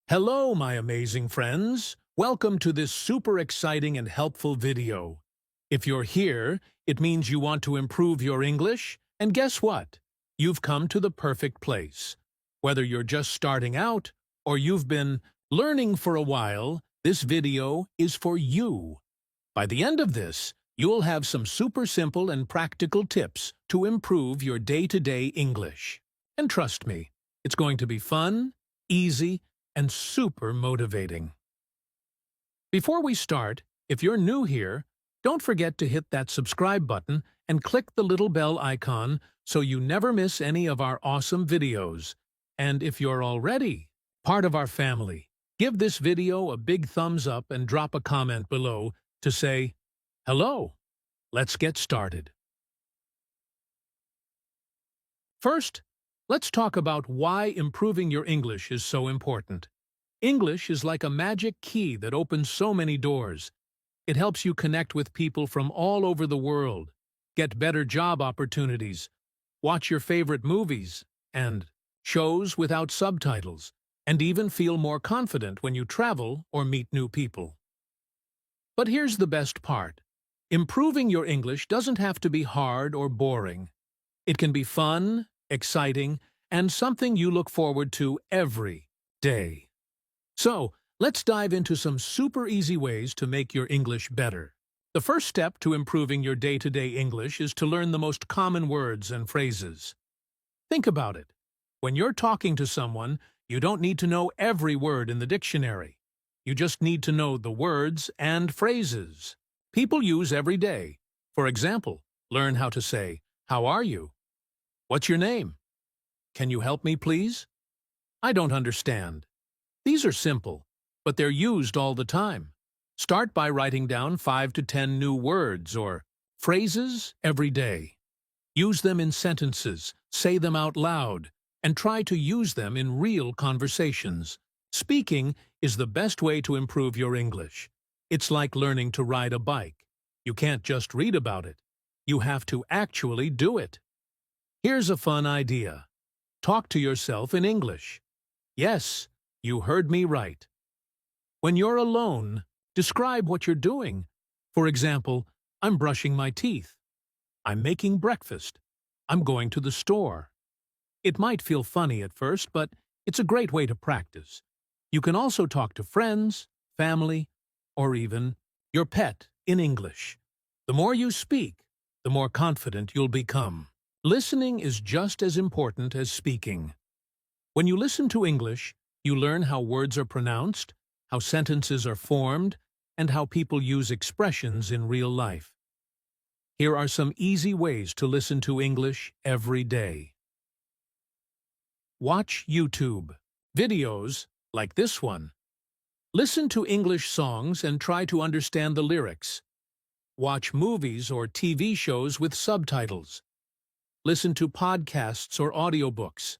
Hello, my amazing friends. Welcome to this super exciting and helpful video. If you're here, it means you want to improve your English, and guess what? You've come to the perfect place. Whether you're just starting out or you've been learning for a while, this video is for you. By the end of this, you'll have some super simple and practical tips to improve your day-to-day English. And trust me, it's going to be fun, easy, and super motivating. Before we start, if you're new here, don't forget to hit that subscribe button and click the little bell icon so you never miss any of our awesome videos. And if you're already part of our family, give this video a big thumbs up and drop a comment below to say, hello. Let's get started. First, let's talk about why improving your English is so important. English is like a magic key that opens so many doors. It helps you connect with people from all over the world, get better job opportunities, watch your favorite movies and shows without subtitles, and even feel more confident when you travel or meet new people. But here's the best part. Improving your English doesn't have to be hard or boring. It can be fun, exciting, and something you look forward to every day. So, let's dive into some super easy ways to make your English better. The first step to improving your day-to-day English is to learn the most common words and phrases. Think about it. When you're talking to someone, you don't need to know every word in the dictionary. You just need to know the words and phrases people use every day. For example, learn how to say, "How are you?" "What's your name?" "Can you help me, please?" "I don't understand." These are simple, but they're used all the time. Start by writing down 5 to 10 new words or phrases every day. Use them in sentences, say them out loud, and try to use them in real conversations. Speaking is the best way to improve your English. It's like learning to ride a bike. You can't just read about it. You have to actually do it. Here's a fun idea. Talk to yourself in English. Yes, you heard me right. When you're alone, describe what you're doing. For example, I'm brushing my teeth. I'm making breakfast. I'm going to the store. It might feel funny at first, but it's a great way to practice. You can also talk to friends, family, or even your pet in English. The more you speak, the more confident you'll become. Listening is just as important as speaking. When you listen to English, you learn how words are pronounced, how sentences are formed, and how people use expressions in real life. Here are some easy ways to listen to English every day. Watch YouTube videos like this one. Listen to English songs and try to understand the lyrics. Watch movies or TV shows with subtitles. Listen to podcasts or audiobooks.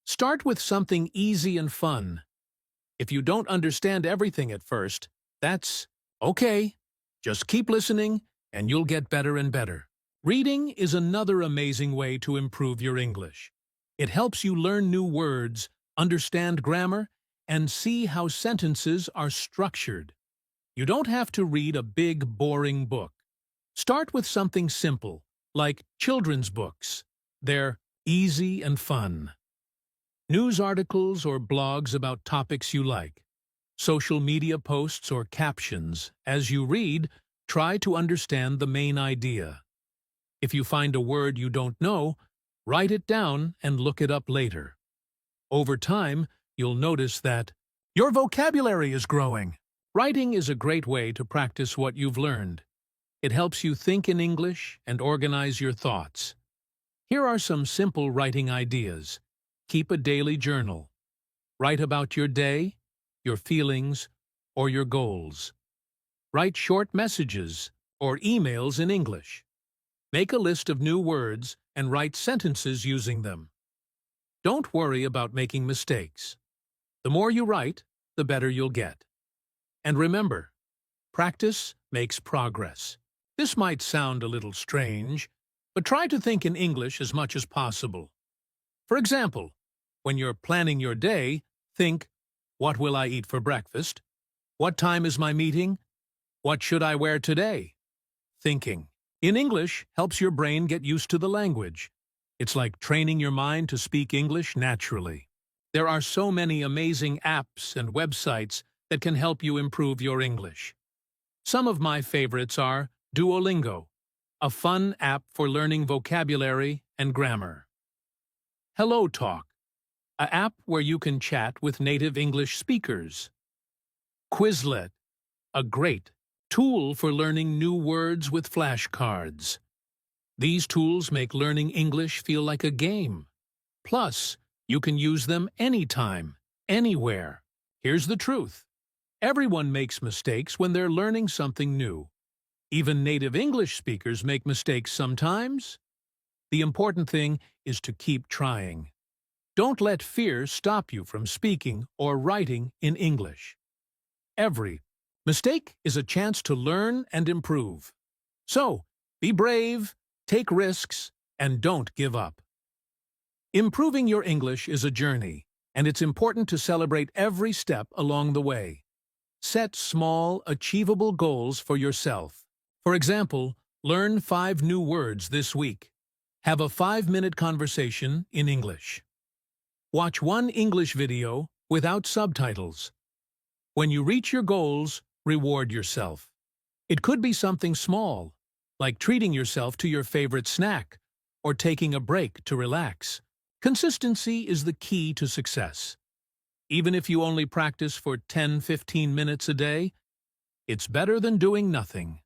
Start with something easy and fun. If you don't understand everything at first, that's okay. Just keep listening and you'll get better and better. Reading is another amazing way to improve your English. It helps you learn new words, understand grammar, and see how sentences are structured. You don't have to read a big, boring book. Start with something simple, like children's books. They're easy and fun. News articles or blogs about topics you like. Social media posts or captions. As you read, try to understand the main idea. If you find a word you don't know, write it down and look it up later. Over time, you'll notice that your vocabulary is growing. Writing is a great way to practice what you've learned. It helps you think in English and organize your thoughts. Here are some simple writing ideas. Keep a daily journal. Write about your day, your feelings, or your goals. Write short messages or emails in English. Make a list of new words and write sentences using them. Don't worry about making mistakes. The more you write, the better you'll get. And remember, practice makes progress. This might sound a little strange, but try to think in English as much as possible. For example, when you're planning your day, think, What will I eat for breakfast? What time is my meeting? What should I wear today? Thinking in English helps your brain get used to the language. It's like training your mind to speak English naturally. There are so many amazing apps and websites that can help you improve your English. Some of my favorites are Duolingo, a fun app for learning vocabulary and grammar. Hello Talk, an app where you can chat with native English speakers. Quizlet, a great tool for learning new words with flashcards. These tools make learning English feel like a game. Plus, you can use them anytime, anywhere. Here's the truth. Everyone makes mistakes when they're learning something new. Even native English speakers make mistakes sometimes. The important thing is to keep trying. Don't let fear stop you from speaking or writing in English. Every mistake is a chance to learn and improve. So, be brave, take risks, and don't give up. Improving your English is a journey, and it's important to celebrate every step along the way. Set small, achievable goals for yourself. For example, learn 5 new words this week. Have a 5-minute conversation in English. Watch 1 English video without subtitles. When you reach your goals, reward yourself. It could be something small, like treating yourself to your favorite snack or taking a break to relax. Consistency is the key to success. Even if you only practice for 10-15 minutes a day, it's better than doing nothing.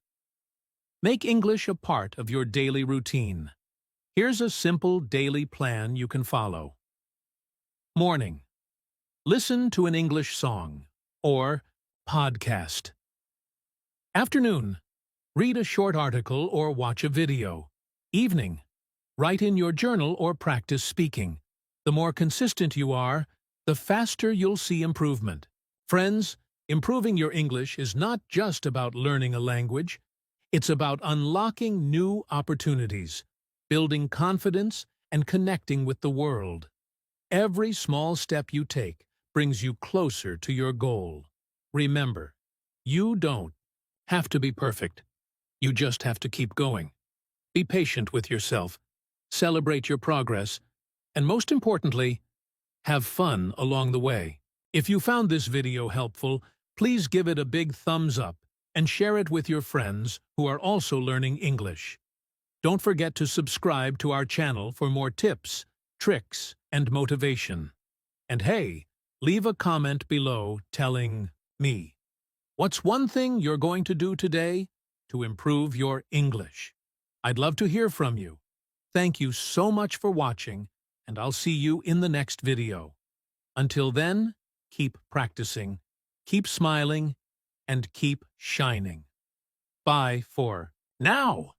Make English a part of your daily routine. Here's a simple daily plan you can follow. Morning. Listen to an English song or podcast. Afternoon. Read a short article or watch a video. Evening. Write in your journal or practice speaking. The more consistent you are, the faster you'll see improvement. Friends, improving your English is not just about learning a language. It's about unlocking new opportunities, building confidence, and connecting with the world. Every small step you take brings you closer to your goal. Remember, you don't have to be perfect. You just have to keep going. Be patient with yourself, celebrate your progress, and most importantly, have fun along the way. If you found this video helpful, please give it a big thumbs up and share it with your friends who are also learning English. Don't forget to subscribe to our channel for more tips, tricks, and motivation. And hey, leave a comment below telling me, what's one thing you're going to do today to improve your English? I'd love to hear from you. Thank you so much for watching, and I'll see you in the next video. Until then, keep practicing, keep smiling, and keep shining. Bye for now.